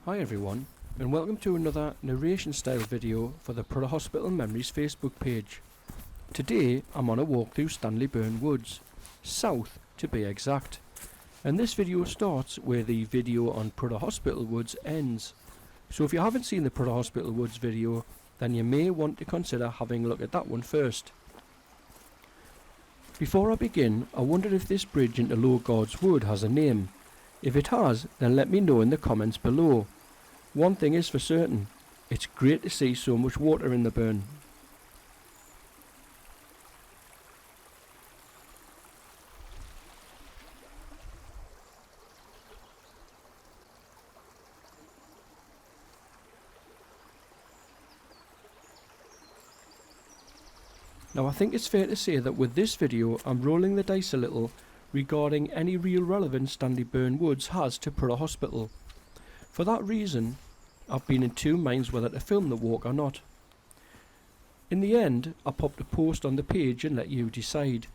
Hi everyone, and welcome to another narration style video for the Prother Hospital Memories Facebook page. Today I'm on a walk through Stanleyburn Woods, south to be exact, and this video starts where the video on Prother Hospital Woods ends. So if you haven't seen the Prother Hospital Woods video, then you may want to consider having a look at that one first. Before I begin, I wondered if this bridge into Low Guards Wood has a name. If it has, then let me know in the comments below. One thing is for certain, it's great to see so much water in the burn. Now I think it's fair to say that with this video I'm rolling the dice a little regarding any real relevance Stanleyburn Woods has to Prother Hospital. For that reason, I've been in two minds whether to film the walk or not. In the end, I popped a post on the page and let you decide.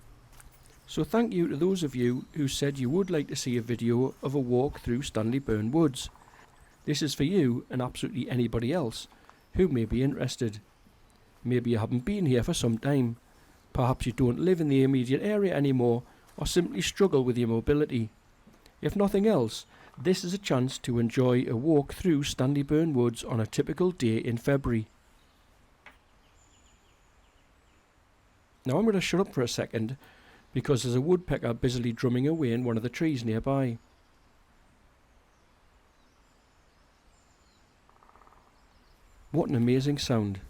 So thank you to those of you who said you would like to see a video of a walk through Stanleyburn Woods. This is for you and absolutely anybody else who may be interested. Maybe you haven't been here for some time. Perhaps you don't live in the immediate area anymore or simply struggle with your mobility. If nothing else, this is a chance to enjoy a walk through Stanleyburn Woods on a typical day in February. Now I'm going to shut up for a second because there's a woodpecker busily drumming away in one of the trees nearby. What an amazing sound.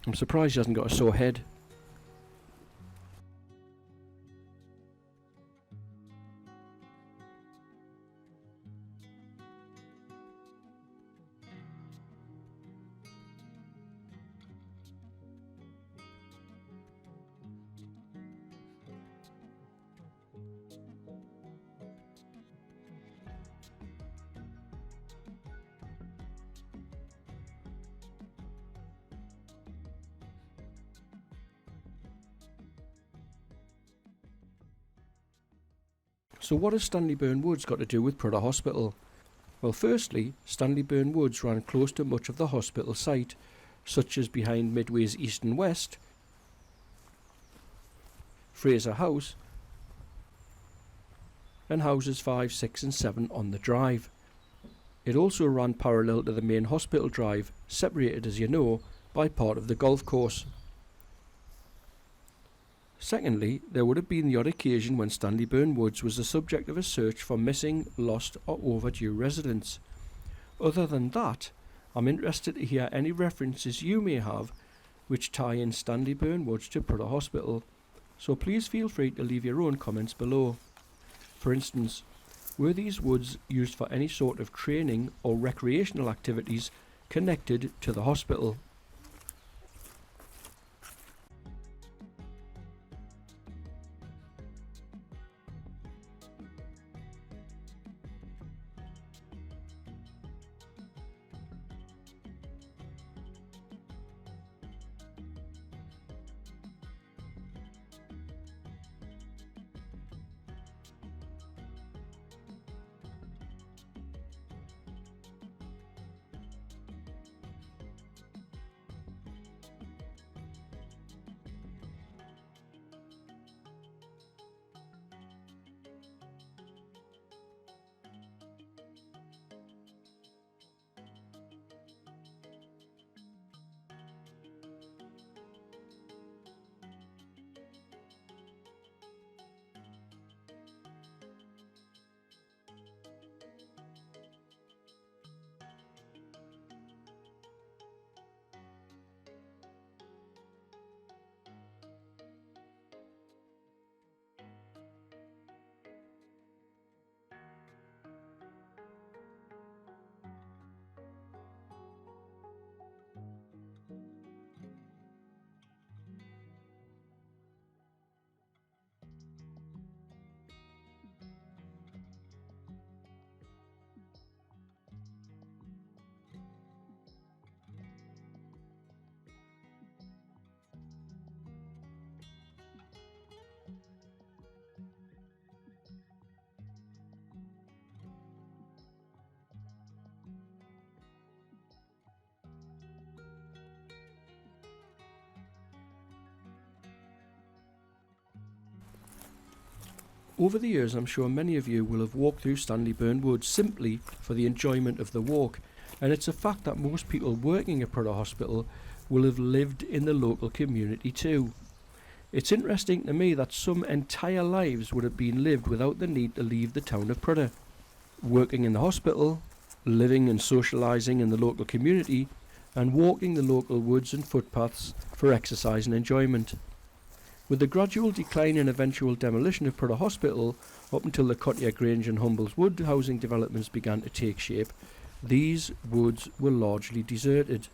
I'm surprised he hasn't got a sore head. So what has Stanleyburn Woods got to do with Prother Hospital? Well, firstly, Stanleyburn Woods ran close to much of the hospital site, such as behind Midway's east and west, Fraser House, and houses 5, 6 and 7 on the drive. It also ran parallel to the main hospital drive, separated, as you know, by part of the golf course. Secondly, there would have been the odd occasion when Stanleyburn Woods was the subject of a search for missing, lost or overdue residents. Other than that, I'm interested to hear any references you may have which tie in Stanleyburn Woods to Prother Hospital, so please feel free to leave your own comments below. For instance, were these woods used for any sort of training or recreational activities connected to the hospital? Over the years, I'm sure many of you will have walked through Stanleyburn Woods simply for the enjoyment of the walk, and it's a fact that most people working at Prother Hospital will have lived in the local community too. It's interesting to me that some entire lives would have been lived without the need to leave the town of Prother, working in the hospital, living and socialising in the local community, and walking the local woods and footpaths for exercise and enjoyment. With the gradual decline and eventual demolition of Prother Hospital up until the Cottier Grange and Humbles Wood housing developments began to take shape, these woods were largely deserted.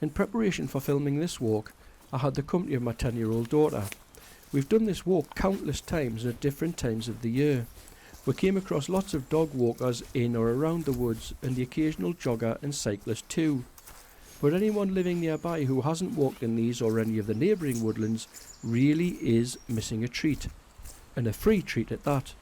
In preparation for filming this walk, I had the company of my 10-year-old daughter. We've done this walk countless times at different times of the year. We came across lots of dog walkers in or around the woods and the occasional jogger and cyclist too. But anyone living nearby who hasn't walked in these or any of the neighbouring woodlands really is missing a treat, and a free treat at that.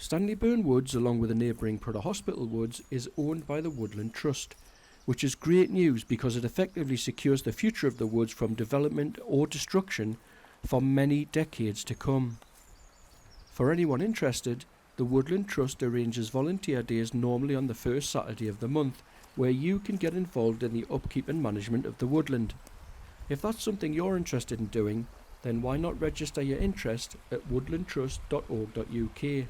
Stanleyburn Woods, along with the neighbouring Prother Hospital Woods, is owned by the Woodland Trust, which is great news because it effectively secures the future of the woods from development or destruction for many decades to come. For anyone interested, the Woodland Trust arranges volunteer days normally on the first Saturday of the month, where you can get involved in the upkeep and management of the woodland. If that's something you're interested in doing, then why not register your interest at woodlandtrust.org.uk.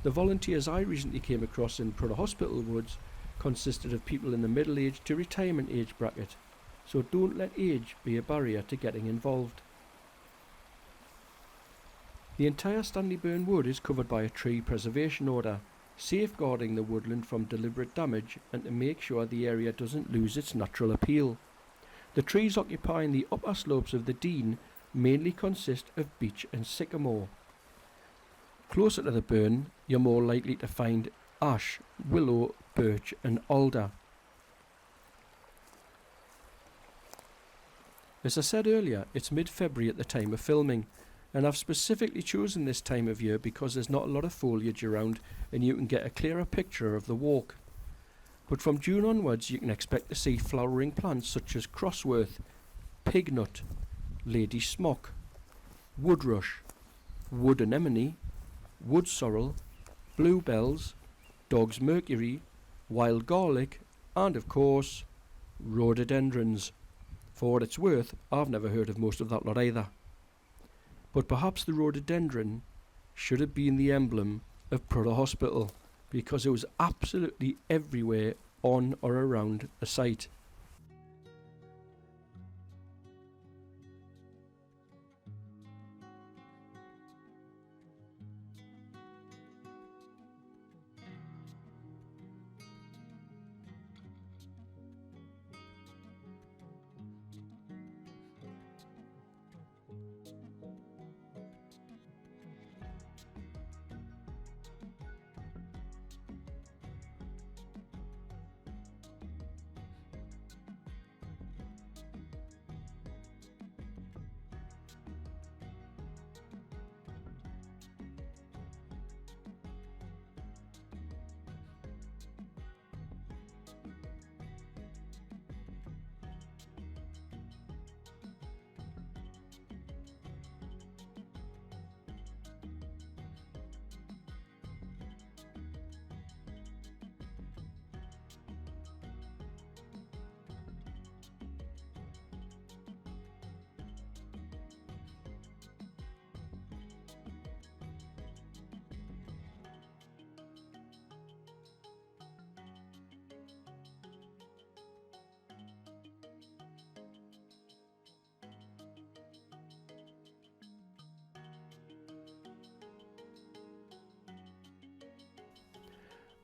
The volunteers I recently came across in Prother Hospital Woods consisted of people in the middle age to retirement age bracket, so don't let age be a barrier to getting involved. The entire Stanleyburn Wood is covered by a tree preservation order, safeguarding the woodland from deliberate damage and to make sure the area doesn't lose its natural appeal. The trees occupying the upper slopes of the Dean mainly consist of beech and sycamore. Closer to the burn, you're more likely to find ash, willow, birch and alder. As I said earlier, it's mid-February at the time of filming, and I've specifically chosen this time of year because there's not a lot of foliage around and you can get a clearer picture of the walk. But from June onwards you can expect to see flowering plants such as crossworth, pignut, lady smock, woodrush, wood anemone, wood sorrel, bluebells, dog's mercury, wild garlic, and of course, rhododendrons. For what it's worth, I've never heard of most of that lot either. But perhaps the rhododendron should have been the emblem of Prother Hospital, because it was absolutely everywhere on or around the site.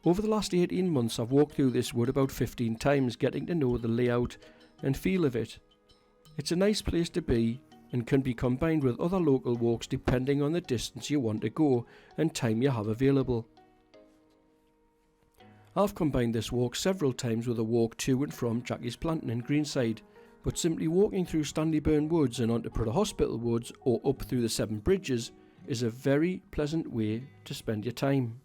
Over the last 18 months I've walked through this wood about 15 times, getting to know the layout and feel of it. It's a nice place to be and can be combined with other local walks depending on the distance you want to go and time you have available. I've combined this walk several times with a walk to and from Jackie's Planting in Greenside, but simply walking through Stanleyburn Woods and onto Prother Hospital Woods or up through the 7 bridges is a very pleasant way to spend your time.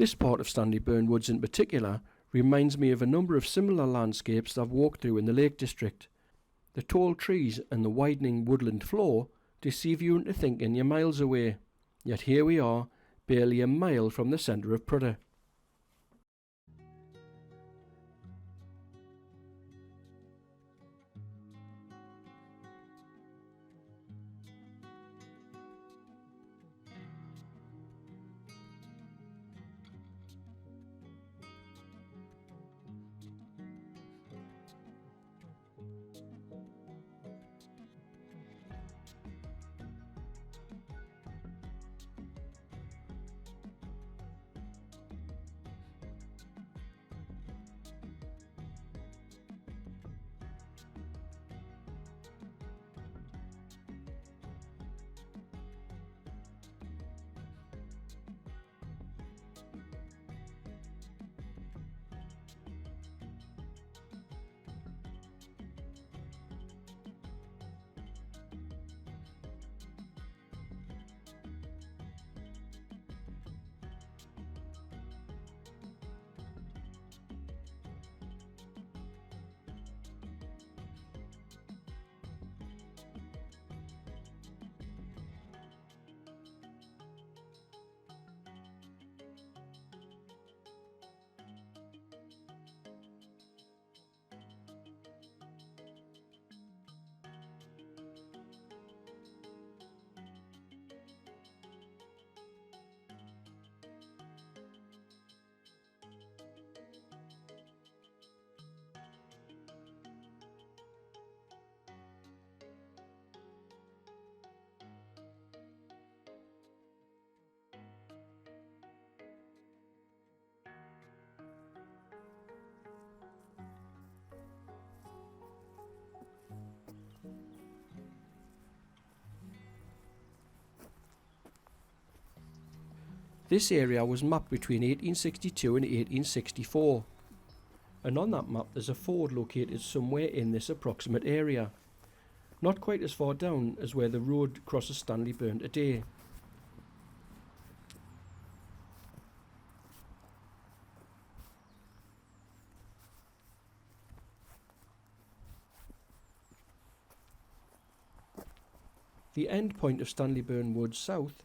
This part of Stanleyburn Woods in particular reminds me of a number of similar landscapes I've walked through in the Lake District. The tall trees and the widening woodland floor deceive you into thinking you're miles away, yet here we are, barely a mile from the centre of Prudhoe. This area was mapped between 1862 and 1864, and on that map there's a ford located somewhere in this approximate area, not quite as far down as where the road crosses Stanleyburn today. The end point of Stanleyburn Woods south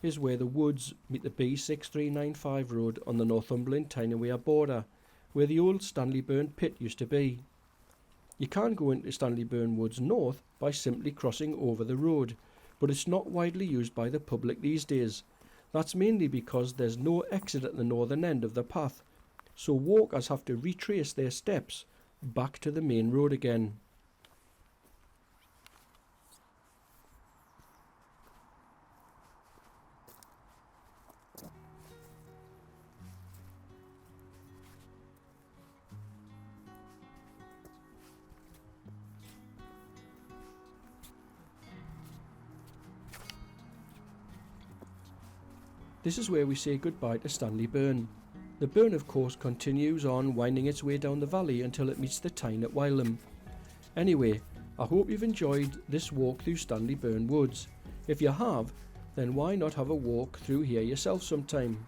is where the woods meet the B6395 road on the Northumberland Tyne-and-Wear border, where the old Stanleyburn pit used to be. You can go into Stanleyburn Woods north by simply crossing over the road, but it's not widely used by the public these days. That's mainly because there's no exit at the northern end of the path, so walkers have to retrace their steps back to the main road again. This is where we say goodbye to Stanleyburn. The burn of course continues on, winding its way down the valley until it meets the Tyne at Wylam. Anyway, I hope you've enjoyed this walk through Stanleyburn Woods. If you have, then why not have a walk through here yourself sometime?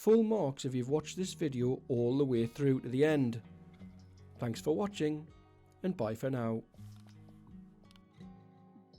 Full marks if you've watched this video all the way through to the end. Thanks for watching, and bye for now.